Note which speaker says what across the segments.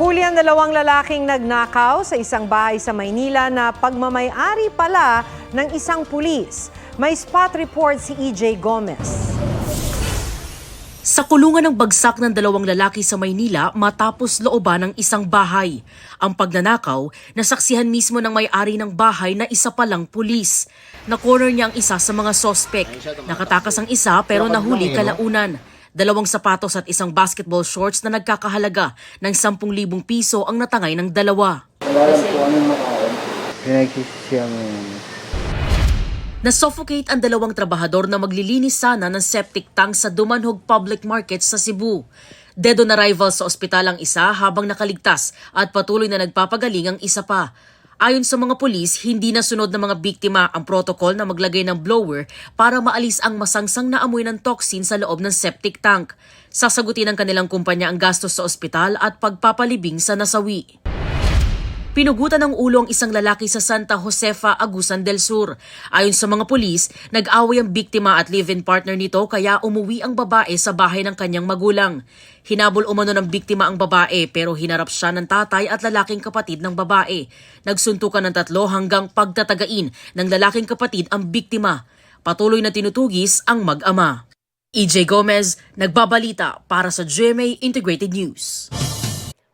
Speaker 1: Huli ang dalawang lalaking nagnakaw sa isang bahay sa Maynila na pagmamay-ari pala ng isang pulis. May spot report si EJ Gomez.
Speaker 2: Sa kulungan ng bagsak ng dalawang lalaki sa Maynila matapos looban ng isang bahay. Ang pagnanakaw, nasaksihan mismo ng may-ari ng bahay na isa palang pulis. Na-corner niya ang isa sa mga sospek. Nakatakas ang isa pero nahuli kalaunan. 2 sapatos at isang basketball shorts na nagkakahalaga ng 10,000 piso ang natangay ng dalawa.
Speaker 3: Alam po anong makaon. Pinagsisiyang
Speaker 2: Nasuffocate ang dalawang trabahador na maglilinis sana ng septic tank sa Dumanhog Public Market sa Cebu. Dead on arrival sa ospital ang isa habang nakaligtas at patuloy na nagpapagaling ang isa pa. Ayon sa mga pulis, hindi nasunod ng mga biktima ang protocol na maglagay ng blower para maalis ang masangsang na amoy ng toxin sa loob ng septic tank. Sasagutin ng kanilang kumpanya ang gastos sa ospital at pagpapalibing sa nasawi. Pinugutan ng ulo ang isang lalaki sa Santa Josefa, Agusan del Sur. Ayon sa mga pulis, nag-away ang biktima at live-in partner nito kaya umuwi ang babae sa bahay ng kanyang magulang. Hinabol umano ng biktima ang babae pero hinarap siya ng tatay at lalaking kapatid ng babae. Nagsuntukan ng 3 hanggang pagtatagain ng lalaking kapatid ang biktima. Patuloy na tinutugis ang mag-ama. EJ Gomez, nagbabalita para sa GMA Integrated News.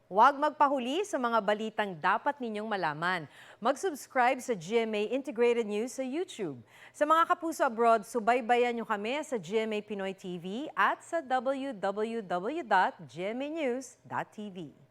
Speaker 1: Huwag magpahuli sa mga balitang dapat ninyong malaman. Mag-subscribe sa GMA Integrated News sa YouTube. Sa mga kapuso abroad, subaybayan nyo kami sa GMA Pinoy TV at sa www.gmanews.tv.